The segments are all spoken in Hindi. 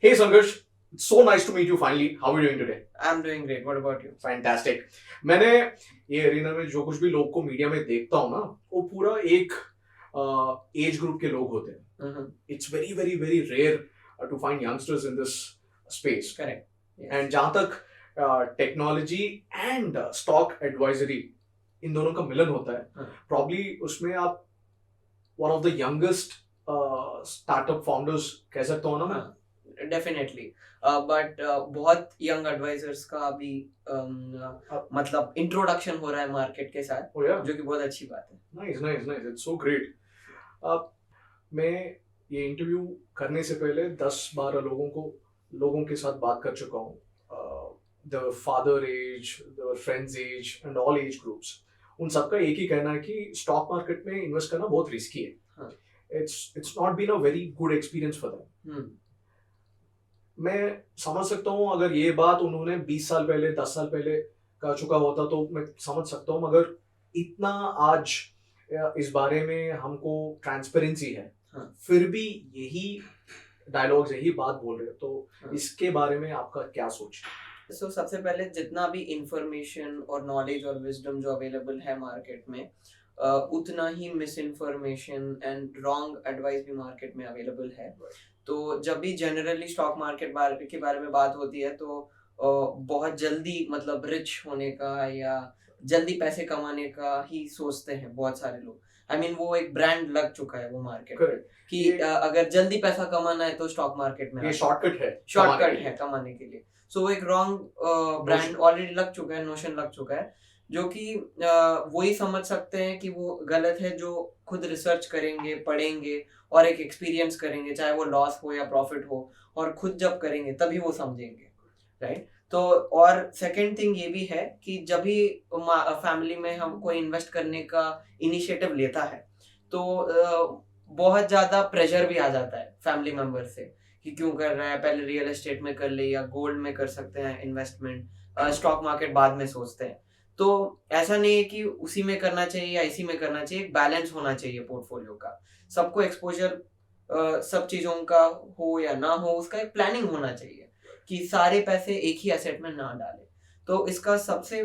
Hey Sangarsh, it's so nice to meet you finally. How are you doing today? I'm doing great. What about you? Fantastic. मैंने ये एरिना में जो कुछ भी लोग को मीडिया में देखता हूँ ना, वो पूरा एक एज ग्रुप के लोग होते हैं. Mm-hmm. It's very very very rare to find youngsters in this space. Correct. Yes. And जहाँ तक टेक्नोलॉजी एंड स्टॉक एडवाइजरी इन दोनों का मिलन होता है, प्रॉब्ली उसमें आप one of the youngest startup founders कह सकता हूँ ना मैं. डेफिनेटली बट बहुत यंग एडवाइजर्स का अभी मतलब इंट्रोडक्शन हो रहा है मार्केट के साथ. Oh yeah. जो कि बहुत अच्छी बात है. Nice nice nice, it's so great. मैं ये इंटरव्यू करने से पहले 10-12 लोगों के साथ बात कर चुका हूँ. The father age, the friends age and all age groups, उन सबका एक ही कहना है कि स्टॉक मार्केट में इन्वेस्ट करना बहुत रिस्की है. It's not been a very good experience for them. मैं समझ सकता हूँ अगर ये बात उन्होंने 20 साल पहले 10 साल पहले कह चुका होता तो मैं समझ सकता हूँ, मगर इतना आज इस बारे में हमको ट्रांसपेरेंसी है, फिर भी यही डायलॉग्स यही बात बोल रहे हैं, तो इसके बारे में आपका क्या सोच है? So, सबसे पहले जितना भी इंफॉर्मेशन और नॉलेज और विजडम जो अवेलेबल है मार्केट में, उतना ही misinformation and wrong advice भी मार्केट में अवेलेबल है. तो जब भी जनरली स्टॉक मार्केट के बारे में बात होती है तो बहुत जल्दी मतलब रिच होने का या जल्दी पैसे कमाने का ही सोचते हैं बहुत सारे लोग. आई मीन वो एक ब्रांड लग चुका है वो मार्केट में कि अगर जल्दी पैसा कमाना है तो स्टॉक मार्केट में ये शॉर्टकट है कमाने के लिए. सो वो एक रॉन्ग ब्रांड ऑलरेडी लग चुका है, नोशन लग चुका है, जो कि वही समझ सकते हैं कि वो गलत है जो खुद रिसर्च करेंगे, पढ़ेंगे और एक एक्सपीरियंस करेंगे, चाहे वो लॉस हो या प्रॉफिट हो, और खुद जब करेंगे तभी वो समझेंगे. राइट. तो और सेकंड थिंग ये भी है कि जब भी फैमिली में हम कोई इन्वेस्ट करने का इनिशिएटिव लेता है तो बहुत ज़्यादा प्रेशर भी आ जाता है फैमिली मेंबर से कि क्यों कर रहा है, पहले रियल एस्टेट में कर ले या गोल्ड में कर सकते हैं इन्वेस्टमेंट, स्टॉक मार्केट बाद में सोचते हैं. तो ऐसा नहीं है कि उसी में करना चाहिए या इसी में करना चाहिए, एक बैलेंस होना चाहिए पोर्टफोलियो का. सबको एक्सपोजर सब चीज़ों का हो या ना हो, उसका एक प्लानिंग होना चाहिए कि सारे पैसे एक ही एसेट में ना डालें. तो इसका सबसे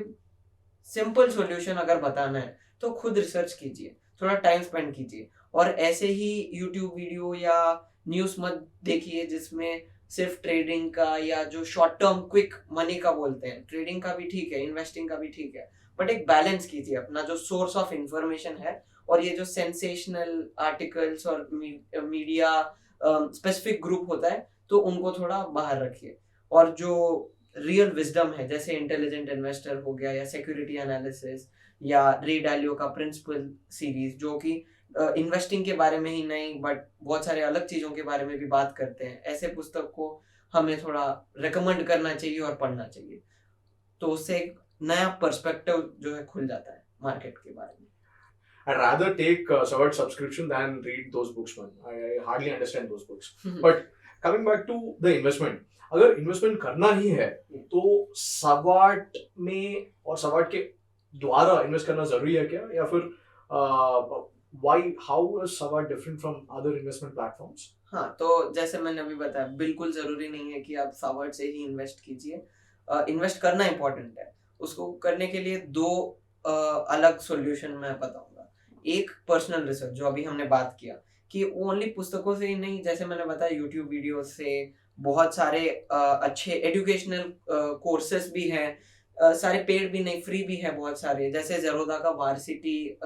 सिंपल सॉल्यूशन अगर बताना है तो खुद रिसर्च कीजिए, थोड़ा टाइम स्पेंड कीजिए, और ऐसे ही यूट्यूब वीडियो या न्यूज़ मत देखिए जिसमें सिर्फ ट्रेडिंग का या जो शॉर्ट टर्म क्विक मनी का बोलते हैं. ट्रेडिंग का भी ठीक है, इन्वेस्टिंग का भी ठीक है, बट एक बैलेंस कीजिए अपना जो सोर्स ऑफ इंफॉर्मेशन है, और ये जो सेंसेशनल आर्टिकल्स और मीडिया स्पेसिफिक ग्रुप होता है तो उनको थोड़ा बाहर रखिए. और जो रियल विजडम है जैसे इंटेलिजेंट इन्वेस्टर हो गया या सिक्योरिटी एनालिसिस या रे डालियो का प्रिंसिपल सीरीज, जो कि इन्वेस्टिंग के बारे में ही नहीं बट बहुत सारे अलग चीज़ों के बारे में भी बात करते हैं, ऐसे पुस्तक को हमें थोड़ा रिकमेंड करना चाहिए और पढ़ना चाहिए. तो उससे एक नया पर्सपेक्टिव जो है खुल जाता है मार्केट के बारे में. I'd rather take Savard subscription than read those books, man. I hardly understand those books. But coming back to the investment, अगर इन्वेस्टमेंट करना ही है तो सवाट में और सवाट के द्वारा इन्वेस्ट करना जरूरी है क्या, या फिर व्हाई हाउ इज सवाट different from other investment platforms? हाँ, तो जैसे मैंने अभी बताया, बिल्कुल जरूरी नहीं है कि आप सवाट से ही इन्वेस्ट कीजिए. इन्वेस्ट करना इंपॉर्टेंट है, उसको करने के लिए दो अलग सॉल्यूशन मैं बताऊंगा. एक पर्सनल रिसर्च जो अभी हमने बात किया कि ओनली पुस्तकों से ही नहीं, जैसे मैंने बताया यूट्यूब वीडियो से बहुत सारे अच्छे एजुकेशनल कोर्सेस भी हैं, सारे पेड भी नहीं, फ्री भी है बहुत सारे, जैसे ज़ेरोधा का वार्सिटी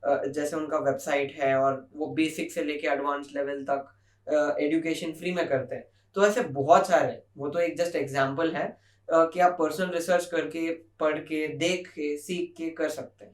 जैसे उनका वेबसाइट है, और वो बेसिक से लेके एडवांस लेवल तक एजुकेशन फ्री में करते हैं. तो ऐसे बहुत सारे, वो तो एक जस्ट एग्जांपल है कि आप पर्सनल रिसर्च करके, पढ़ के, देख के, सीख के कर सकते हैं.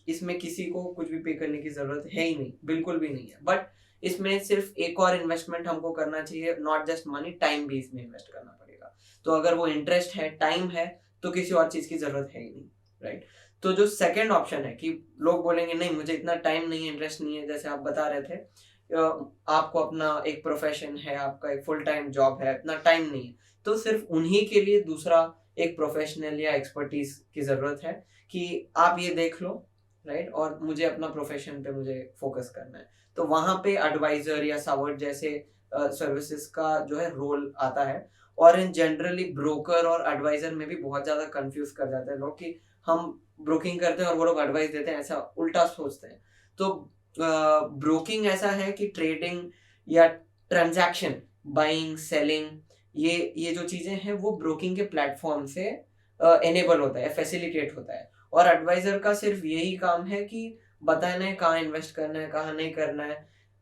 इसमें किसी को कुछ भी पे करने की ज़रूरत है ही नहीं, बिल्कुल भी नहीं है. बट इसमें सिर्फ एक और इन्वेस्टमेंट हमको करना चाहिए, नॉट जस्ट मनी, टाइम भी इसमें इन्वेस्ट करना पड़ेगा. तो अगर वो इंटरेस्ट है, टाइम है, तो किसी और चीज़ की ज़रूरत है ही नहीं. राइट. तो जो सेकेंड ऑप्शन है कि लोग बोलेंगे नहीं मुझे इतना टाइम नहीं है, इंटरेस्ट नहीं है, जैसे आप बता रहे थे, आपको अपना एक प्रोफेशन है, आपका एक फुल टाइम जॉब है, इतना टाइम नहीं है, तो सिर्फ उन्हीं के लिए दूसरा एक प्रोफेशनल या एक्सपर्टीज की ज़रूरत है कि आप ये देख लो. राइट. और मुझे अपना प्रोफेशन पे मुझे फोकस करना है, तो वहाँ पे एडवाइजर या सावर्ट जैसे सर्विसेज का जो है रोल आता है। और इन जनरली ब्रोकर और एडवाइजर में भी बहुत ज़्यादा कंफ्यूज कर जाते हैं लोग कि हम ब्रोकिंग करते हैं और वो लोग एडवाइस देते हैं, ऐसा उल्टा सोचते हैं। तो ब्रोकिंग ऐसा है कि ट्रेडिंग या ट्रांजैक्शन, बाइंग सेलिंग, ये जो चीज़ें हैं वो ब्रोकिंग के प्लेटफॉर्म से एनेबल होता है, फैसिलिटेट होता है। और एडवाइजर का सिर्फ यही काम है कि बताना है कहाँ इन्वेस्ट करना है, कहाँ नहीं करना है,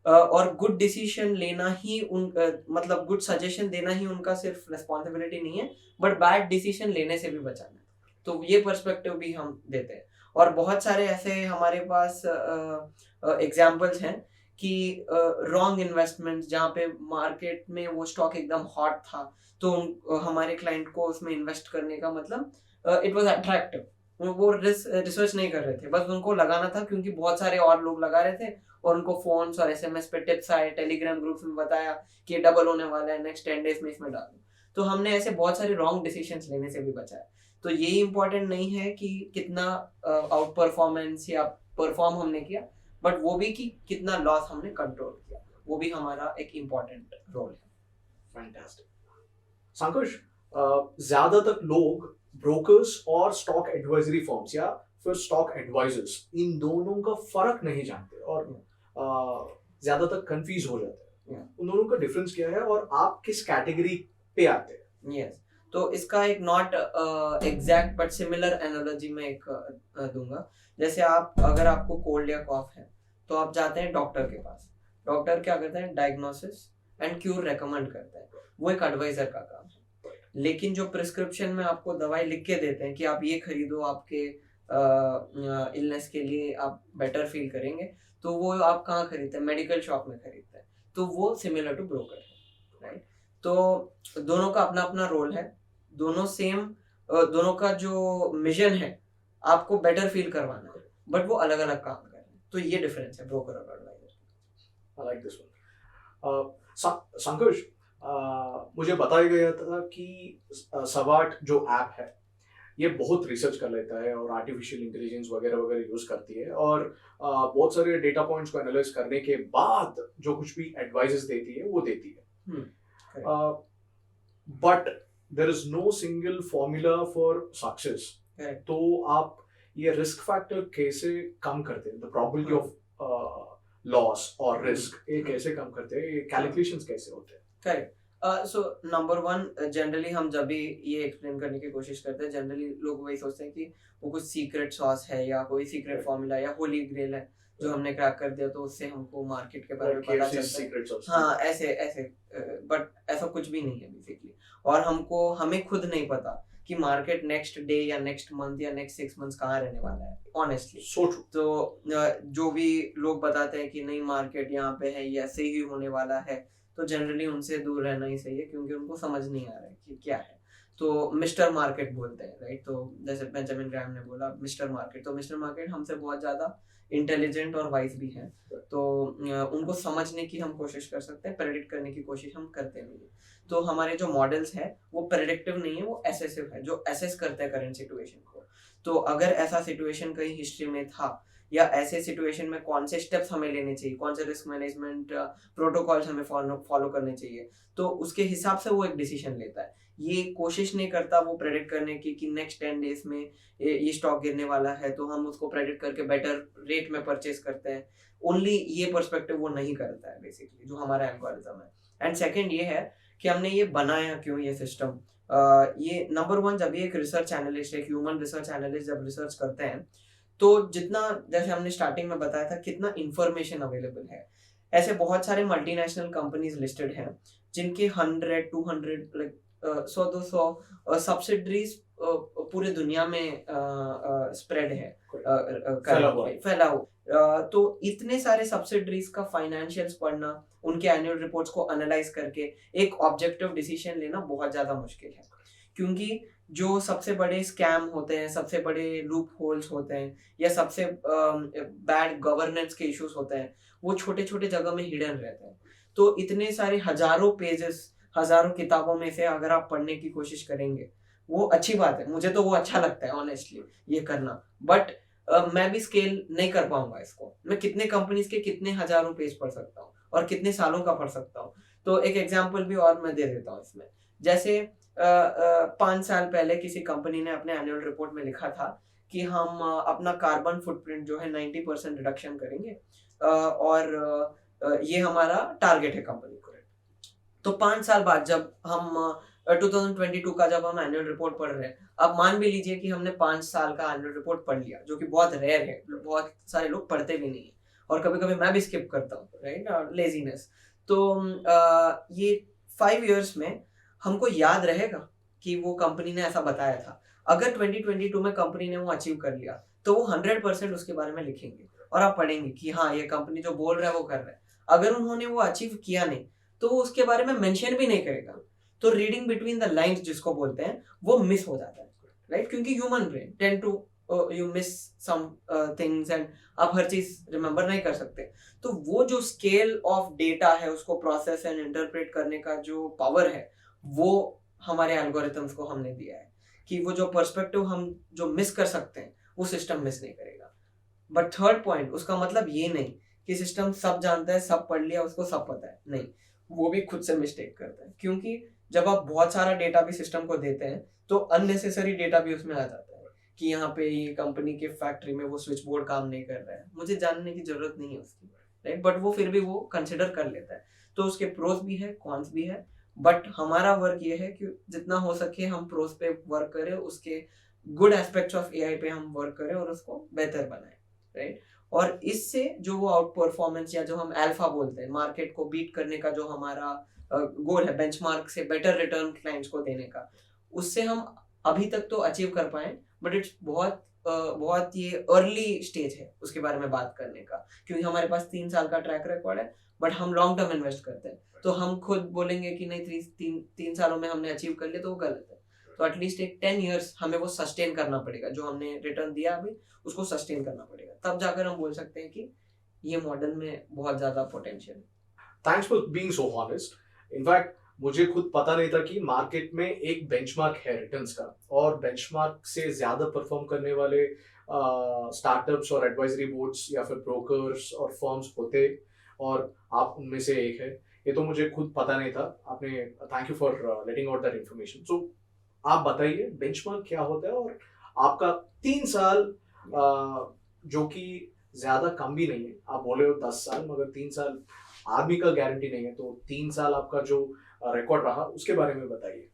और गुड डिसीजन लेना ही मतलब गुड सजेशन देना ही उनका सिर्फ रिस्पॉन्सिबिलिटी नहीं है, बट बैड डिसीजन लेने से भी बचाना है। तो ये पर्सपेक्टिव भी हम देते हैं। और बहुत सारे ऐसे हमारे पास एग्जाम्पल्स हैं कि रॉन्ग इन्वेस्टमेंट्स, जहाँ पे मार्केट में वो स्टॉक एकदम हॉट था, तो हमारे क्लाइंट को उसमें इन्वेस्ट करने का मतलब इट वाज अट्रैक्टिव, वो रिसर्च नहीं कर रहे थे, बस उनको लगाना था क्योंकि बहुत सारे और लोग लगा रहे थे और उनको फोन्स और एसएमएस पे टिप्स आए, टेलीग्राम ग्रुप्स में बताया कि डबल होने वाला है, नेक्स्ट 10 डेज में इसमें डालो। तो हमने ऐसे बहुत सारे रॉन्ग डिसीजंस लेने से भी बचाया। तो यही इंपॉर्टेंट नहीं है कि कितना आउट परफॉर्मेंस या परफॉर्म हमने किया, बट वो भी कि कितना लॉस हमने कंट्रोल किया, वो भी हमारा एक इम्पॉर्टेंट रोल है। फैंटास्टिक। संकुश, ज्यादातर लोग ब्रोकर्स और स्टॉक एडवाइजरी फर्म्स या फिर स्टॉक एडवाइजर्स, इन दोनों का फर्क नहीं जानते और ज्यादातर कंफ्यूज हो जाते हैं। उन दोनों का डिफरेंस क्या है और आप किस कैटेगरी पे आते हैं? यस, तो इसका एक not exact but similar analogy में एक दूंगा। जैसे अगर आपको कोल्ड या कॉफ है तो आप जाते हैं डॉक्टर के पास। डॉक्टर क्या करते हैं? डायग्नोसिस एंड क्यूर रेकमेंड करते हैं, वो एक एडवाइजर का काम है। लेकिन जो प्रिस्क्रिप्शन में आपको दवाई लिख के देते हैं कि आप ये खरीदो, आपके इलनेस के लिए आप बेटर फील करेंगे, तो वो आप कहाँ खरीदते हैं? मेडिकल शॉप में खरीदते हैं। तो वो सिमिलर टू ब्रोकर है, राइट? तो दोनों का अपना अपना रोल है, दोनों सेम, दोनों का जो मिशन है आपको बेटर फील करवाना है, बट वो अलग अलग काम कर रहे हैं। तो ये डिफरेंस है ब्रोकर और advisor. I like this one. Sankush, मुझे बताया गया था कि सवाट जो ऐप है ये बहुत रिसर्च कर लेता है और आर्टिफिशियल इंटेलिजेंस वगैरह वगैरह यूज करती है और बहुत सारे डेटा पॉइंट्स को एनालाइज करने के बाद जो कुछ भी एडवाइजेस देती है वो देती है। But there is no single formula for success. तो आप ये रिस्क फैक्टर कैसे कम करते हैं? द प्रोबेबिलिटी ऑफ लॉस और रिस्क ये कैसे कम करते हैं? ये कैलकुलेशंस कैसे होते हैं? Correct. So number one, generally हम जब भी ये एक्सप्लेन करने की कोशिश करते हैं, जनरली लोग वही सोचते हैं कि वो कुछ सीक्रेट सॉस है या कोई सीक्रेट फॉर्मूला या होली ग्रेल है जो हमने क्रैक कर दिया तो उससे हमको मार्केट के बारे में पता चलता है। हाँ, ऐसे बट ऐसा कुछ भी नहीं है बेसिकली। और हमें खुद नहीं पता कि मार्केट नेक्स्ट डे या नेक्स्ट मंथ या नेक्स्ट 6 मंथ्स कहाँ रहने वाला है, ऑनेस्टली। तो जो भी लोग बताते हैं कि नहीं मार्केट यहाँ पे है, ये ऐसे ही होने वाला है, तो जनरली उनसे दूर रहना ही सही है क्योंकि उनको समझ नहीं आ रहा है कि क्या है। तो मिस्टर मार्केट बोलते हैं, राइट? तो जैसे बेंजामिन ग्रैहम ने बोला मिस्टर मार्केट, तो मिस्टर मार्केट हमसे बहुत ज़्यादा इंटेलिजेंट और वाइज भी हैं, तो उनको समझने की हम कोशिश कर सकते हैं, प्रेडिक्ट करने की कोशिश हम करते नहीं हैं। तो हमारे जो मॉडल्स हैं वो प्रेडिक्टिव नहीं है, वो एसेसिव है, जो एसेस करते हैं करंट सिचुएशन को। तो अगर ऐसा सिचुएशन कहीं हिस्ट्री में था या ऐसे सिचुएशन में कौन से स्टेप्स हमें लेने चाहिए, कौन से रिस्क मैनेजमेंट प्रोटोकॉल्स हमें फॉलो करने चाहिए, तो उसके हिसाब से वो एक डिसीजन लेता है। ये कोशिश नहीं करता वो प्रेडिक्ट करने की कि नेक्स्ट 10 डेज में ये स्टॉक गिरने वाला है तो हम उसको प्रेडिक्ट करके बेटर रेट में परचेज करते हैं। ओनली ये पर्सपेक्टिव वो नहीं करता है बेसिकली, जो हमारा एल्गोरिथम है। एंड सेकेंड ये है कि हमने ये बनाया क्यों ये सिस्टम। ये नंबर वन, जब ये एक रिसर्च एनालिस्ट, एक ह्यूमन रिसर्च एनालिस्ट जब रिसर्च करते हैं तो जितना, जैसे हमने स्टार्टिंग में बताया था, कितना इंफॉर्मेशन अवेलेबल है। ऐसे बहुत सारे मल्टीनेशनल कंपनीज लिस्टेड हैं जिनके 100, 200, लाइक 100-200 सब्सिडरीज पूरे दुनिया में स्प्रेड है, फैला हुआ। तो इतने सारे सब्सिडरीज का फाइनेंशियल्स पढ़ना, उनके एनुअल रिपोर्ट्स को एनालाइज करके एक ऑब्जेक्टिव डिसीजन लेना बहुत ज़्यादा मुश्किल है, क्योंकि जो सबसे बड़े स्कैम होते हैं, सबसे बड़े लूप होल्स होते हैं या सबसे बैड गवर्नेंस के इश्यूज होते हैं, वो छोटे छोटे जगह में हिडन रहते हैं। तो इतने सारे हजारों पेजेस, हजारों किताबों में से अगर आप पढ़ने की कोशिश करेंगे, वो अच्छी बात है, मुझे तो वो अच्छा लगता है ऑनेस्टली ये करना, बट मैं भी स्केल नहीं कर पाऊंगा इसको। मैं कितने कंपनीज के कितने हजारों पेज पढ़ सकता हूँ और कितने सालों का पढ़ सकता हूँ? तो एक एग्जांपल भी और मैं दे देता हूँ इसमें। जैसे 5 साल पहले किसी कंपनी ने अपने एनुअल रिपोर्ट में लिखा था कि हम अपना कार्बन फुटप्रिंट जो है 90% रिडक्शन करेंगे, और ये हमारा टारगेट है कंपनी को। तो 5 साल बाद जब हम 2022 का जब हम एनुअल रिपोर्ट पढ़ रहे हैं, अब मान भी लीजिए कि हमने 5 साल का एनुअल रिपोर्ट पढ़ लिया, जो कि बहुत रेयर है, बहुत सारे लोग पढ़ते भी नहीं है, और कभी कभी मैं भी स्किप करता हूँ, राइट, लेजीनेस। तो ये 5 इयर्स में हमको याद रहेगा कि वो कंपनी ने ऐसा बताया था। अगर 2022 में कंपनी ने वो अचीव कर लिया, तो वो 100% उसके बारे में लिखेंगे और आप पढ़ेंगे कि हाँ, ये कंपनी जो बोल रहा है वो कर रहा है। अगर उन्होंने वो अचीव किया नहीं, तो वो उसके बारे में मेंशन भी नहीं करेगा। तो रीडिंग बिटवीन द लाइंस जिसको बोलते हैं, वो मिस हो जाता है, राइट, क्योंकि human brain tend to you miss some things, and आप हर चीज रिमेंबर नहीं कर सकते। तो वो जो स्केल ऑफ डेटा है, उसको प्रोसेस एंड इंटरप्रेट करने का जो पावर है, वो हमारे एल्गोरिथम्स को हमने दिया है कि वो जो पर्सपेक्टिव हम जो मिस कर सकते हैं, वो सिस्टम मिस नहीं करेगा। बट थर्ड पॉइंट, उसका मतलब ये नहीं कि सिस्टम सब जानता है, सब पढ़ लिया, उसको सब पता है, नहीं, वो भी खुद से मिस्टेक करता है। क्योंकि जब आप बहुत सारा डेटा भी सिस्टम को देते हैं, तो अननेसेसरी डेटा भी उसमें आ जाता है कि यहाँ पे ये कंपनी के फैक्ट्री में वो स्विच बोर्ड काम नहीं कर रहा है, मुझे जानने की जरूरत नहीं है उसकी, राइट, बट वो फिर भी वो कंसिडर कर लेता है। तो उसके प्रोस भी है, कॉन्स भी है, बट हमारा वर्क ये है कि जितना हो सके हम प्रोस पे वर्क करें, उसके गुड एस्पेक्ट्स ऑफ एआई पे हम वर्क करें और उसको बेहतर बनाएं, राइट। और इससे जो वो आउट परफॉर्मेंस, या जो हम अल्फा बोलते हैं, मार्केट को बीट करने का जो हमारा गोल है, बेंचमार्क से बेटर रिटर्न क्लाइंट्स को देने का, उससे हम अभी तक तो अचीव कर पाए, बट इट्स बहुत ये अर्ली स्टेज है उसके बारे में बात करने का, क्योंकि हमारे पास 3 साल का ट्रैक रिकॉर्ड है, बट हम लॉन्ग टर्म इन्वेस्ट करते हैं। तो हम खुद बोलेंगे कि नहीं, 3 सालों में हमने अचीव कर लिया, तो वो गलत है। तो एटलीस्ट एक 10 इयर्स हमें वो सस्टेन करना पड़ेगा, जो हमने रिटर्न दिया अभी उसको सस्टेन करना पड़ेगा, तब जाकर हम बोल सकते हैं कि ये मॉडल में बहुत ज्यादा पोटेंशियल है। Thanks for being so honest. In fact मुझे खुद पता नहीं था कि मार्केट में एक बेंचमार्क है रिटर्न्स का, और बेंचमार्क से ज्यादा परफॉर्म करने वाले स्टार्टअप्स और एडवाइजरी बोर्ड्स या फिर ब्रोकर्स और फर्म्स होते, और आप उनमें से एक है। ये तो मुझे खुद पता नहीं था। आपने thank you for letting out that information. So आप बताइए बेंचमार्क क्या होता है, और आपका 3 साल जो कि ज्यादा कम भी नहीं है, आप बोले हो 10 साल, मगर 3 साल आदमी का गारंटी नहीं है, तो 3 साल आपका जो रिकॉर्ड रहा उसके बारे में बताइए।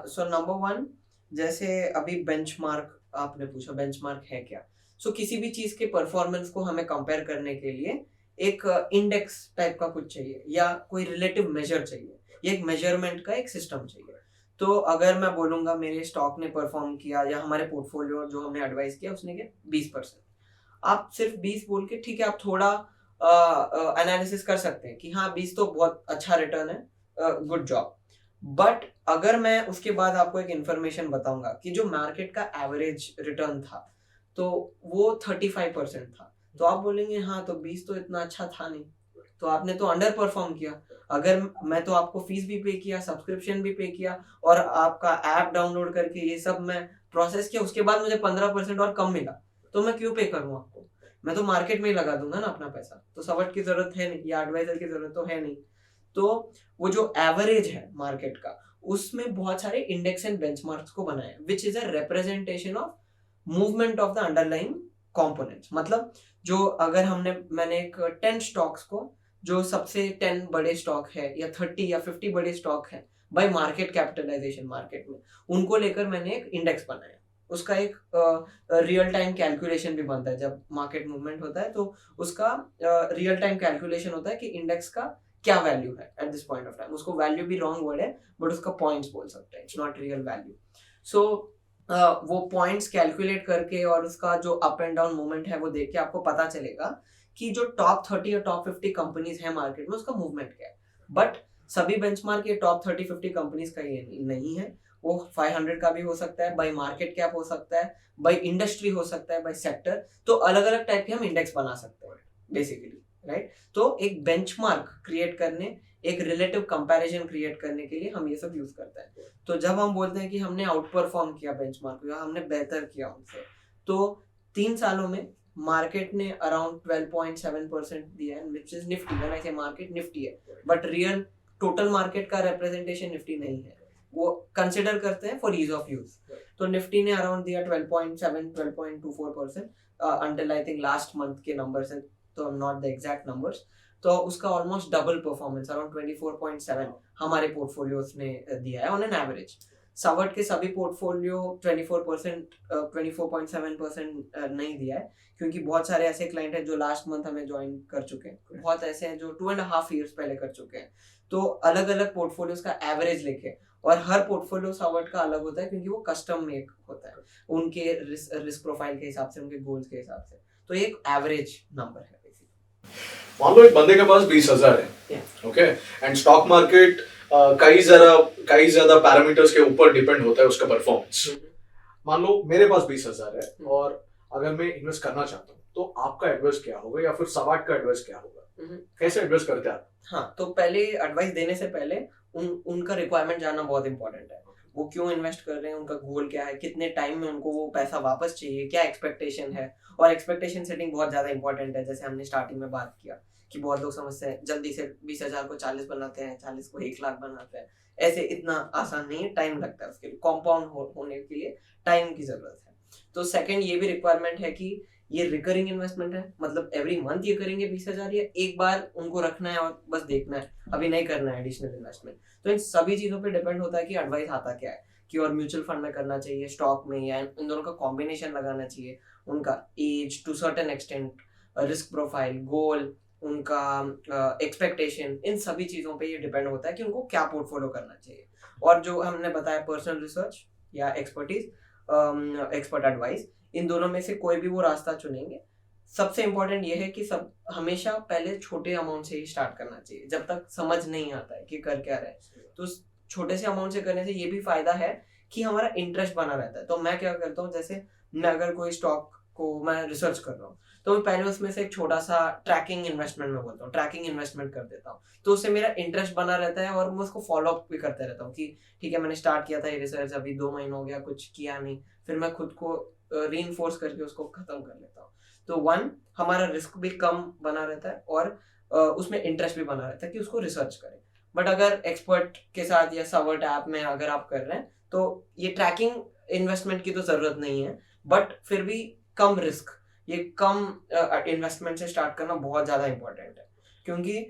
सो नंबर 1, जैसे अभी बेंचमार्क आपने पूछा, बेंचमार्क है क्या? सो किसी भी चीज के परफॉर्मेंस को हमें कंपेयर करने के लिए एक इंडेक्स टाइप का कुछ चाहिए, या कोई रिलेटिव मेजर चाहिए, या एक मेजरमेंट का एक सिस्टम चाहिए। तो अगर मैं बोलूंगा मेरे स्टॉक ने परफॉर्म किया, या हमारे पोर्टफोलियो जो हमने एडवाइस किया उसने किया 20%, आप सिर्फ 20 बोल के ठीक है, आप थोड़ा एनालिसिस कर सकते हैं कि हाँ 20 तो बहुत अच्छा रिटर्न है, गुड जॉब। बट अगर मैं उसके बाद आपको एक इंफॉर्मेशन बताऊंगा कि जो मार्केट का एवरेज रिटर्न था तो वो 35% था, तो आप बोलेंगे हाँ तो 20 तो इतना अच्छा था नहीं, तो आपने तो अंडर परफॉर्म किया। अगर मैं तो आपको फीस भी पे किया, सब्सक्रिप्शन भी पे किया, और आपका ऐप डाउनलोड करके ये सब मैं प्रोसेस किया, उसके बाद मुझे 15% और कम मिला, तो मैं क्यों पे करूँ आपको? मैं तो मार्केट में ही लगा दूंगा ना अपना पैसा, तो सवट की जरूरत है नहीं, या एडवाइजर की जरूरत तो है नहीं। तो वो जो एवरेज है मार्केट का, उसमें बहुत सारे इंडेक्स एंड बेंचमार्क्स को बनाया, which is a representation of movement of the underlying components. मतलब जो अगर मैंने एक 10 स्टॉक्स को, जो सबसे 10 बड़े स्टॉक है, या 30 या 50 बड़े स्टॉक है बाय मार्केट कैपिटलाइजेशन मार्केट में, उनको लेकर मैंने एक इंडेक्स बनाया। उसका एक रियल टाइम कैलकुलेशन भी बनता है, जब मार्केट मूवमेंट होता है तो उसका रियल टाइम कैलकुलेशन होता है कि इंडेक्स का क्या वैल्यू है at this point of time. उसको वैल्यू भी रॉन्ग वर्ड है, बट उसका पॉइंट्स बोल सकते हैं, इट्स नॉट रियल वैल्यू। सो वो पॉइंट्स कैलकुलेट करके और उसका जो अप एंड डाउन मूवमेंट है वो देख के आपको पता चलेगा कि जो टॉप 30 और टॉप 50 कंपनीज है मार्केट में, उसका मूवमेंट क्या है। बट सभी बेंचमार्क ये टॉप 30-50 कंपनीज का ये नहीं है, वो 500 का भी हो सकता है, बाय मार्केट कैप हो सकता है, बाय इंडस्ट्री हो सकता है, बाय सेक्टर। तो अलग अलग टाइप के हम इंडेक्स बना सकते हैं बेसिकली, राइट। तो एक बेंचमार्क क्रिएट करने, एक रिलेटिव कंपैरिजन क्रिएट करने के लिए हम ये सब यूज करते हैं। तो जब हम बोलते हैं कि हमने आउट परफॉर्म किया बेंचमार्क, या हमने बेहतर किया उनसे, तो 3 सालों में मार्केट ने अराउंड 12.7% दिया है, which is Nifty. When I से मार्केट, निफ्टी है, बट रियल टोटल मार्केट का रिप्रेजेंटेशन निफ्टी नहीं है, वो कंसिडर करते हैं फॉर ईज ऑफ यूज। तो निफ्टी ने अराउंड दिया 12.7 12.24% until I think last month के नंबर्स हैं, तो नॉट द एग्जैक्ट नंबर्स। तो उसका ऑलमोस्ट डबल परफॉर्मेंस अराउंड 24.7 हमारे पोर्टफोलियोज ने दिया है ऑन एन एवरेज। सावर्ट के सभी पोर्टफोलियो 24% 24.7% नहीं दिया है, क्योंकि बहुत सारे ऐसे क्लाइंट हैं जो लास्ट मंथ हमें ज्वाइन कर चुके हैं, बहुत ऐसे हैं जो 2.5 years पहले कर चुके हैं। तो अलग अलग पोर्टफोलियोज का एवरेज लेके, और हर पोर्टफोलियो सावर्ट का अलग होता है क्योंकि वो कस्टम मेक होता है उनके रिस्क प्रोफाइल के हिसाब से, उनके गोल्स के हिसाब से। तो एक एवरेज नंबर है बेसिकली। मान लो एक बंदे के पास 20,000 है, ओके, एंड स्टॉक मार्केट कई ज्यादा पैरामीटर्स के ऊपर डिपेंड होता है उसका परफॉर्मेंस। मान लो मेरे पास 20,000 है और अगर मैं इन्वेस्ट करना चाहता हूँ, तो आपका एडवाइस क्या होगा या फिर सवाट का एडवाइस क्या होगा, कैसे एडवाइस करते हैं आप? हाँ, तो पहले एडवाइस देने से पहले उनका रिक्वायरमेंट जानना बहुत इंपॉर्टेंट है। वो क्यों इन्वेस्ट कर रहे हैं, उनका गोल क्या है, कितने टाइम में उनको वो पैसा वापस चाहिए, क्या एक्सपेक्टेशन है। और एक्सपेक्टेशन सेटिंग बहुत ज्यादा इंपॉर्टेंट है। जैसे हमने स्टार्टिंग में बात किया कि बहुत लोग समझते हैं जल्दी से 20,000 को 40 बनाते हैं, 40 को 1 लाख बनाते हैं। ऐसे इतना आसान नहीं है, टाइम लगता है उसके लिए, कॉम्पाउंड होने के लिए टाइम की जरूरत है। तो सेकंड ये भी रिक्वायरमेंट है कि ये रिकरिंग इन्वेस्टमेंट है, मतलब एवरी मंथ ये करेंगे 20,000, या एक बार उनको रखना है और बस देखना है, अभी नहीं करना है एडिशनल इन्वेस्टमेंट। तो इन सभी चीजों पे डिपेंड होता है कि एडवाइस आता क्या है, कि और म्यूचुअल फंड में करना चाहिए, स्टॉक में, या इन दोनों का कॉम्बिनेशन लगाना चाहिए। उनका as to certain extent, risk profile, goal, उनका एक्सपेक्टेशन, इन सभी चीजों पे ये डिपेंड होता है कि उनको क्या पोर्टफोलियो करना चाहिए। और जो हमने बताया पर्सनल रिसर्च या एक्सपर्टीज, एक्सपर्ट एडवाइस, इन दोनों में से कोई भी वो रास्ता चुनेंगे। सबसे इम्पोर्टेंट ये है कि सब हमेशा पहले छोटे अमाउंट से ही स्टार्ट करना चाहिए, जब तक समझ नहीं आता है कि कर क्या रहे हैं। तो छोटे से अमाउंट से करने से ये भी फायदा है कि हमारा इंटरेस्ट बना रहता है। तो मैं क्या करता हूँ, जैसे मैं अगर कोई स्टॉक को मैं रिसर्च कर रहा हूँ, तो मैं पहले उसमें से एक छोटा सा ट्रैकिंग इन्वेस्टमेंट में बोलता हूँ, ट्रैकिंग इन्वेस्टमेंट कर देता हूँ। तो उससे मेरा इंटरेस्ट बना रहता है और मैं उसको फॉलो अप भी करते रहता हूँ कि ठीक है, मैंने स्टार्ट किया था ये रिसर्च, अभी 2 महीने हो गया, कुछ किया नहीं, फिर मैं खुद को रीइंफोर्स करके उसको खत्म कर लेता हूँ। तो वन, हमारा रिस्क भी कम बना रहता है और उसमें इंटरेस्ट भी बना रहता है कि उसको रिसर्च करें। बट अगर एक्सपर्ट के साथ या सावर्ट ऐप में अगर आप कर रहे हैं, तो ये ट्रैकिंग इन्वेस्टमेंट की तो जरूरत नहीं है, बट फिर भी कम रिस्क, ये कम इन्वेस्टमेंट से स्टार्ट करना बहुत ज़्यादा इंपॉर्टेंट है। क्योंकि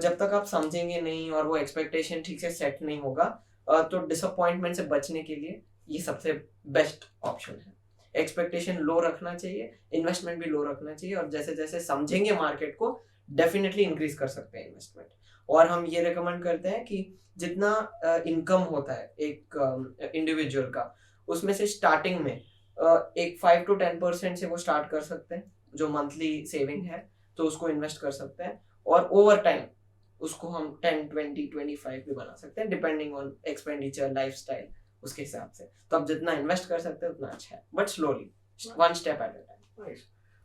जब तक आप समझेंगे नहीं और वो एक्सपेक्टेशन ठीक से सेट नहीं होगा, तो डिसअपॉइंटमेंट से बचने के लिए ये सबसे बेस्ट ऑप्शन है। एक्सपेक्टेशन लो रखना चाहिए, इन्वेस्टमेंट भी लो रखना चाहिए, और जैसे जैसे समझेंगे मार्केट को डेफिनेटली इंक्रीज कर सकते हैं इन्वेस्टमेंट। और हम ये रिकमेंड करते हैं कि जितना इनकम होता है एक इंडिविजुअल का, उसमें से स्टार्टिंग में एक 5 to 10% से वो स्टार्ट कर सकते हैं, जो मंथली सेविंग है, तो उसको इन्वेस्ट कर सकते हैं। और ओवर टाइम उसको हम 10, 20, 25 भी बना सकते हैं, डिपेंडिंग ऑन एक्सपेंडिचर, लाइफस्टाइल, उसके हिसाब से। तो आप जितना इन्वेस्ट कर सकते हैं उतना अच्छा है, but slowly, one step at a time.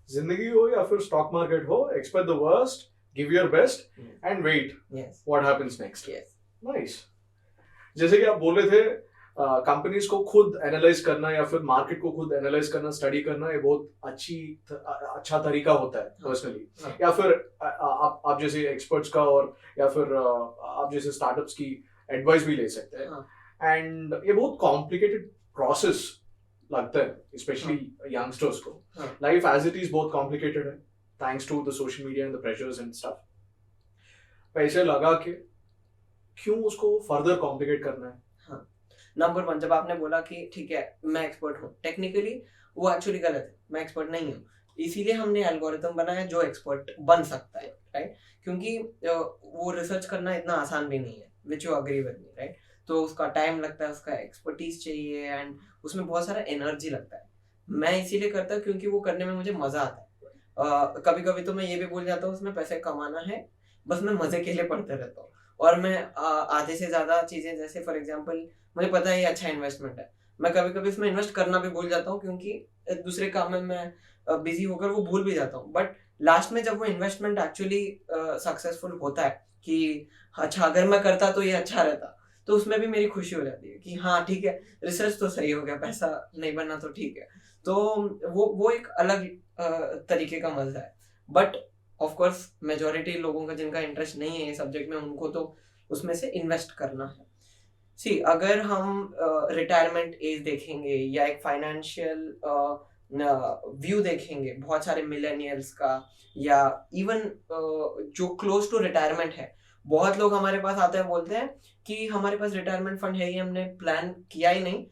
जिंदगी हो या फिर स्टॉक मार्केट हो, expect the worst, give your best and wait what happens next. Nice. जैसे कि आप बोल रहे थे, कंपनीज को खुद एनालाइज करना या फिर मार्केट को खुद एनालाइज करना, स्टडी करना, ये बहुत अच्छा तरीका होता है पर्सनली। या फिर आप जैसे एक्सपर्ट्स का और या फिर आप जैसे स्टार्टअप्स की एडवाइस भी ले सकते हैं। एंड ये बहुत कॉम्प्लिकेटेड प्रोसेस लगता है स्पेशली यंगस्टर्स को। लाइफ एज इट इज बहुत कॉम्प्लिकेटेड है, thanks to the social media and the pressures and stuff. पैसे लगा के क्यों उसको फर्दर कॉम्प्लिकेट करना है? नंबर 1, जब आपने बोला कि ठीक है मैं एक्सपर्ट हूँ, टेक्निकली वो एक्चुअली गलत है, मैं एक्सपर्ट नहीं हूँ। इसीलिए हमने एल्गोरिथम बनाया जो एक्सपर्ट बन सकता है, राइट? क्योंकि वो रिसर्च करना इतना आसान भी नहीं है, which you agree with me, right? तो उसका टाइम लगता है, उसका एक्सपर्टीज चाहिए, एंड उसमें बहुत सारा एनर्जी लगता है। मैं इसीलिए करता हूँ क्योंकि वो करने में मुझे मजा आता है। कभी कभी तो मैं ये भी भूल जाता हूँ उसमें पैसे कमाना है, बस मैं मजे के लिए पढ़ते रहता हूँ। और मैं आधे से ज्यादा चीजें, जैसे फॉर एग्जांपल मुझे पता है ये अच्छा इन्वेस्टमेंट है, मैं कभी कभी इसमें इन्वेस्ट करना भी भूल जाता हूँ, क्योंकि दूसरे काम में मैं बिजी होकर वो भूल भी जाता हूँ। बट लास्ट में जब वो इन्वेस्टमेंट एक्चुअली सक्सेसफुल होता है कि अच्छा अगर मैं करता तो ये अच्छा रहता, तो उसमें भी मेरी खुशी हो जाती है कि हाँ ठीक है, रिसर्च तो सही हो गया, पैसा नहीं बनना तो ठीक है। तो वो एक अलग तरीके का मजा है। बट ऑफ कोर्स मेजॉरिटी लोगों का जिनका इंटरेस्ट नहीं है ये सब्जेक्ट में, उनको तो उसमें से इन्वेस्ट करना है। सी अगर हम रिटायरमेंट एज देखेंगे या एक फाइनेंशियल व्यू देखेंगे बहुत सारे मिलेनियल्स का, या इवन जो क्लोज टू रिटायरमेंट है, बहुत लोग हमारे पास आते हैं बोलते हैं कि हमारे पास रिटायरमेंट फंड है ही, हमने प्लान किया ही नहीं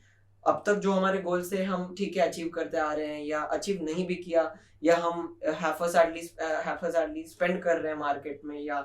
अब तक, जो हमारे गोल से हम ठीक है अचीव करते आ रहे हैं या अचीव नहीं भी किया, या हम हैफर्सडली स्पेंड कर रहे हैं मार्केट में, या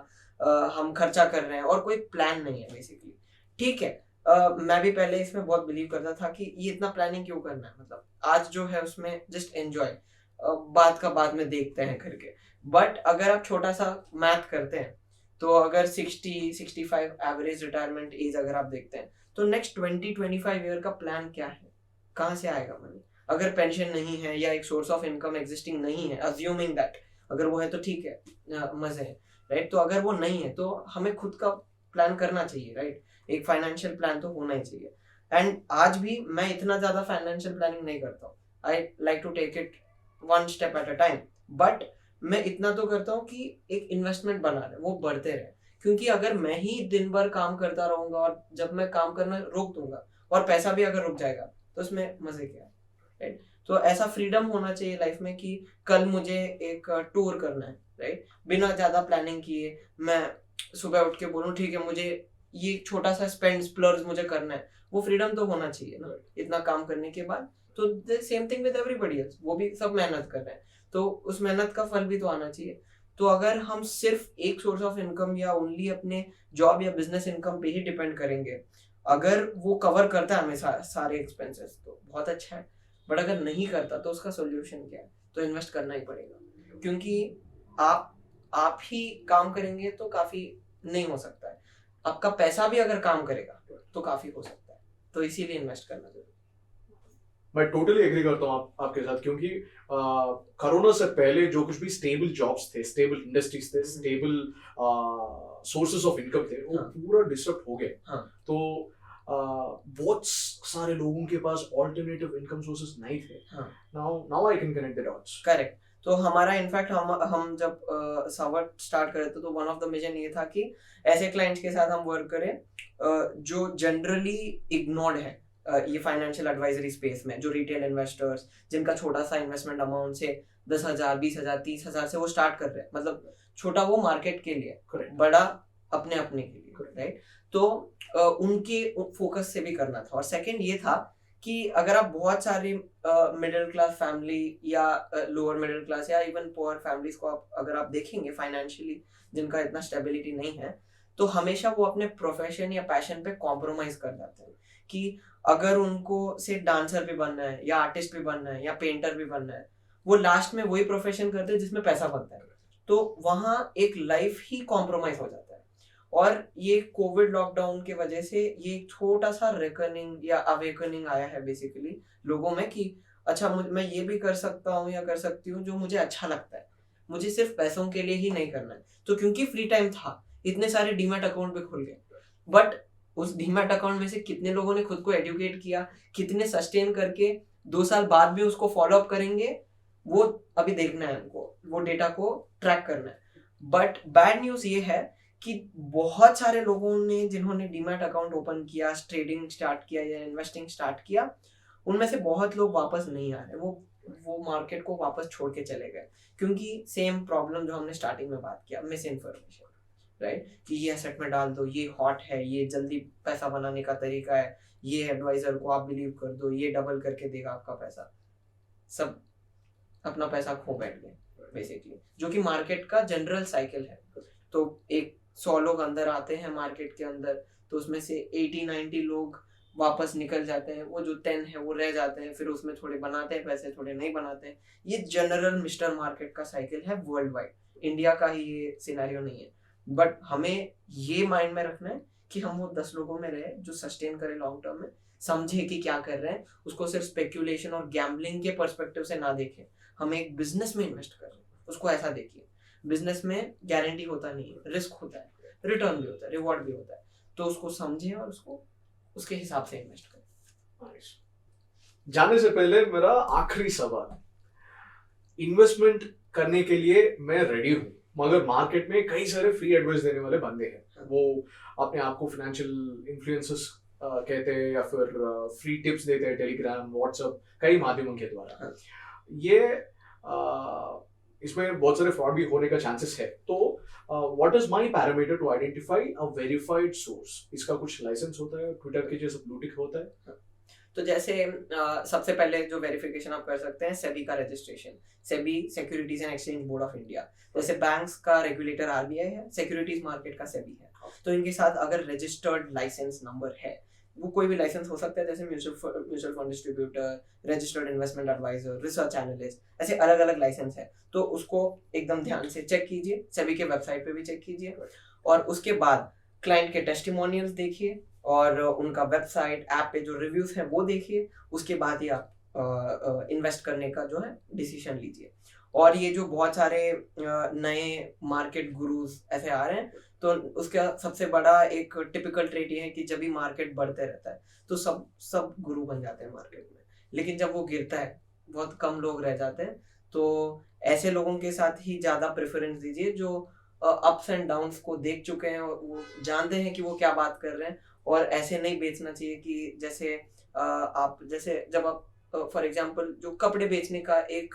हम खर्चा कर रहे हैं और कोई प्लान नहीं है बेसिकली। ठीक है, मैं भी पहले इसमें बहुत बिलीव करता था कि ये इतना प्लानिंग क्यों करना है, मतलब आज जो है उसमें जस्ट एंजॉय, बात का बाद में देखते हैं करके। बट अगर आप छोटा सा मैथ करते हैं तो अगर 60-65 एवरेज रिटायरमेंट एज अगर आप देखते हैं तो नेक्स्ट 20-25 ईयर का प्लान क्या है, कहाँ से आएगा मनी? अगर पेंशन नहीं है या एक सोर्स ऑफ इनकम एग्जिस्टिंग नहीं है, अज्यूमिंग दैट, अगर वो है तो ठीक है, मजे है, राइट? तो अगर वो नहीं है तो हमें खुद का प्लान करना चाहिए, राइट? एक फाइनेंशियल प्लान तो होना ही चाहिए। एंड आज भी मैं इतना ज्यादा फाइनेंशियल प्लानिंग नहीं करता हूँ, I like to take it one step at a time, but मैं इतना तो करता हूँ कि एक इन्वेस्टमेंट बना रहे, वो बढ़ते रहे। क्योंकि अगर मैं ही दिन भर काम करता रहूंगा और जब मैं काम करना रोक दूंगा और पैसा भी अगर रुक जाएगा तो उसमें मजे क्या है, राइट? तो ऐसा फ्रीडम होना चाहिए लाइफ में कि कल मुझे एक टूर करना है, राइट? बिना ज्यादा प्लानिंग किए मैं सुबह उठ के बोलूँ ठीक है मुझे ये छोटा सा स्पेंड स्प्लर्ज मुझे करना है, वो फ्रीडम तो होना चाहिए ना इतना काम करने के बाद। तो same thing with everybody else, वो भी सब मेहनत कर रहे हैं तो उस मेहनत का फल भी तो आना चाहिए। तो अगर हम सिर्फ एक सोर्स ऑफ इनकम या ओनली अपने जॉब या बिजनेस इनकम पे ही डिपेंड करेंगे, अगर वो कवर करता है हमें सारे एक्सपेंसेस तो बहुत अच्छा है, बट अगर नहीं करता तो उसका सोल्यूशन क्या है? तो इन्वेस्ट करना ही पड़ेगा, क्योंकि आप ही काम करेंगे तो काफी नहीं हो सकता है, आपका पैसा भी अगर काम करेगा तो काफी हो सकता है, तो इसीलिए इन्वेस्ट करना जरूरी है। मैं टोटली एग्री करता हूँ आपके साथ, क्योंकि कोरोना से पहले जो कुछ भी स्टेबल जॉब्स थे, स्टेबल इंडस्ट्रीज थे, स्टेबल सोर्सेज ऑफ इनकम थे, वो हाँ। पूरा डिस्टर्ब हो गए। हाँ। तो बहुत सारे लोगों के पास ऑल्टरनेटिव इनकम सोर्सेज नहीं थे। हाँ। Now I can connect the dots. Correct. तो हमारा इनफैक्ट हम जब सावर्ट स्टार्ट करे थे तो वन ऑफ द मिशन ये था कि ऐसे क्लाइंट्स के साथ हम वर्क करें जो जनरली इग्नोर्ड है ये फाइनेंशियल एडवाइजरी स्पेस में, जो रिटेल इन्वेस्टर्स जिनका छोटा सा इन्वेस्टमेंट अमाउंट से 10,000, 20,000, 30,000 से वो स्टार्ट कर रहे हैं, मतलब छोटा वो मार्केट के लिए, बड़ा अपने अपने के लिए, राइट? तो उनके फोकस से भी करना था। और सेकंड ये था कि अगर आप बहुत सारे मिडिल क्लास फैमिली या लोअर मिडिल क्लास या इवन पुअर फैमिलीज को अगर आप देखेंगे फाइनेंशियली, जिनका इतना स्टेबिलिटी नहीं है, तो हमेशा वो अपने प्रोफेशन या पैशन पे कॉम्प्रोमाइज कर जाते हैं कि अगर उनको सिर्फ डांसर भी बनना है या आर्टिस्ट भी बनना है या पेंटर भी बनना है, वो लास्ट में वही प्रोफेशन करते हैं जिसमें पैसा बनता है, तो वहाँ एक लाइफ ही कॉम्प्रोमाइज हो जाता है। और ये कोविड लॉकडाउन के वजह से ये छोटा सा रेकनिंग या अवेकनिंग आया है बेसिकली लोगों में कि अच्छा मैं ये भी कर सकता हूँ या कर सकती हूँ जो मुझे अच्छा लगता है, मुझे सिर्फ पैसों के लिए ही नहीं करना है। तो क्योंकि फ्री टाइम था, इतने सारे डीमैट अकाउंट भी खुल गए, बट उस डीमैट अकाउंट में से कितने लोगों ने खुद को एडुकेट किया, कितने सस्टेन करके 2 साल बाद भी उसको फॉलो अप करेंगे, वो अभी देखना है, हमको वो डेटा को ट्रैक करना है। बट बैड न्यूज ये है कि बहुत सारे लोगों ने जिन्होंने डीमैट अकाउंट ओपन किया, ट्रेडिंग स्टार्ट किया या इन्वेस्टिंग स्टार्ट किया, उनमें से बहुत लोग वापस नहीं आ रहे, वो मार्केट को वापस छोड़ के चले गए, क्योंकि सेम प्रॉब्लम जो हमने स्टार्टिंग में बात किया, मिस इन्फॉर्मेशन, राइट? कि ये एसेट में डाल दो, ये हॉट है, ये जल्दी पैसा बनाने का तरीका है, ये एडवाइजर को आप बिलीव कर दो, ये डबल करके देगा आपका पैसा, सब अपना पैसा खो बैठ गए बेसिकली, जो कि मार्केट का जनरल साइकिल है। तो एक 100 लोग अंदर आते हैं मार्केट के अंदर, तो उसमें से 80-90 लोग वापस निकल जाते हैं, वो जो 10 है वो रह जाते हैं, फिर उसमें थोड़े बनाते हैं पैसे, थोड़े नहीं बनाते हैं। ये जनरल मिस्टर मार्केट का साइकिल है वर्ल्ड वाइड, इंडिया का ही ये सिनेरियो नहीं है। बट हमें ये माइंड में रखना है कि हम वो 10 लोगों में रहे जो सस्टेन करें लॉन्ग टर्म में, समझे कि क्या कर रहे हैं, उसको सिर्फ स्पेक्यूलेशन और गैम्बलिंग के पर्सपेक्टिव से ना देखें, हम एक बिजनेस में इन्वेस्ट कर रहे हैं उसको ऐसा देखिए। बिजनेस में गारंटी होता नहीं है, रिस्क होता है, रिटर्न भी होता है, रिवॉर्ड भी होता है, तो उसको समझें और उसको उसके हिसाब से इन्वेस्ट करें। जाने से पहले मेरा आखिरी सवाल, इन्वेस्टमेंट करने के लिए मैं रेडी हूँ, मगर मार्केट में कई सारे फ्री एडवाइस देने वाले बंदे हैं, वो अपने आप को फाइनेंशियल इन्फ्लुएंसर्स कहते हैं या फिर फ्री टिप्स देते हैं टेलीग्राम व्हाट्सएप कई माध्यमों के द्वारा। ये इसमें बहुत सारे फ्रॉड भी होने का चांसेस है। तो what is my parameter to identify a verified source? इसका कुछ लाइसेंस होता है ट्विटर के जैसे ब्लू टिक होता है? तो जैसे सबसे पहले जो वेरिफिकेशन आप कर सकते हैं सेबी का registration, SEBI securities and exchange board of India. जैसे बैंक्स का रेगुलेटर आरबीआई है, सिक्योरिटीज मार्केट का सेबी है। तो इनके साथ अगर रजिस्टर्ड लाइसेंस नंबर है, वो कोई भी लाइसेंस हो सकता है, जैसे mutual fund distributor, registered investment adviser, research analyst, ऐसे अलग अलग लाइसेंस है। तो उसको एकदम ध्यान से चेक कीजिए, सेबी के वेबसाइट पे भी चेक कीजिए। और उसके बाद क्लाइंट के टेस्टिमोनियल्स देखिए और उनका वेबसाइट ऐप पे जो रिव्यूज हैं वो देखिए। उसके बाद ही आप इन्वेस्ट करने का जो है डिसीजन लीजिए। और ये जो बहुत सारे नए मार्केट गुरुज ऐसे आ रहे हैं, तो उसका सबसे बड़ा एक टिपिकल ट्रेट ये है कि जब भी मार्केट बढ़ते रहता है तो सब गुरु बन जाते हैं मार्केट में, लेकिन जब वो गिरता है बहुत कम लोग रह जाते हैं। तो ऐसे लोगों के साथ ही ज़्यादा प्रेफरेंस दीजिए जो अप्स एंड डाउन्स को देख चुके हैं और वो जानते हैं कि वो क्या बात कर रहे हैं। और ऐसे नहीं बेचना चाहिए कि जैसे आप जैसे जब आप फॉर एग्जांपल जो कपड़े बेचने का एक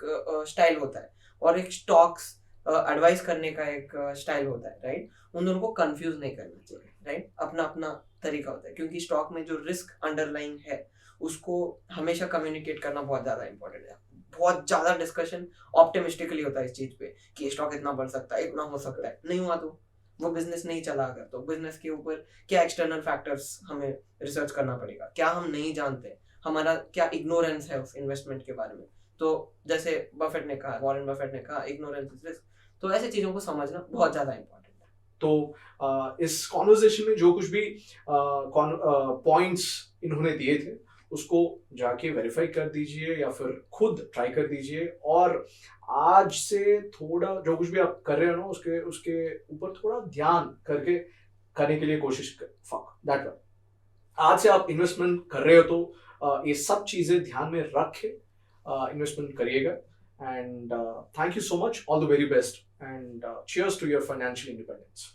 स्टाइल होता है और एक स्टॉक्स एडवाइस करने का एक स्टाइल होता है, राइट? उन दोनों को कंफ्यूज नहीं करना चाहिए, राइट? अपना अपना तरीका होता है, क्योंकि स्टॉक में जो रिस्क अंडरलाइंग है उसको हमेशा कम्युनिकेट करना बहुत ज़्यादा इंपॉर्टेंट है। बहुत ज़्यादा डिस्कशन ऑप्टिमिस्टिकली होता है इस चीज़ पे कि स्टॉक इतना बढ़ सकता है, इतना हो सकता है। नहीं हुआ तो वो बिजनेस नहीं चला। अगर तो बिजनेस के ऊपर क्या एक्सटर्नल फैक्टर्स हमें रिसर्च करना पड़ेगा, क्या हम नहीं जानते, हमारा क्या इग्नोरेंस है उस इन्वेस्टमेंट के बारे में। तो जैसे बफेट ने कहा, वॉरेन बफेट ने कहा, इग्नोरेंस इज रिस्क। तो ऐसे चीज़ों को समझना बहुत ज़्यादा इंपॉर्टेंट है। तो इस कॉन्वर्सेशन में जो कुछ भी पॉइंट्स इन्होंने दिए थे उसको जाके वेरीफाई कर दीजिए या फिर खुद ट्राई कर दीजिए। और आज से थोड़ा जो कुछ भी आप कर रहे हो ना उसके उसके ऊपर थोड़ा ध्यान करके करने के लिए कोशिश कर। आज से आप इन्वेस्टमेंट कर रहे हो तो ये सब चीजें ध्यान में रख के इन्वेस्टमेंट करिएगा। And thank you so much, all the very best and cheers to your financial independence.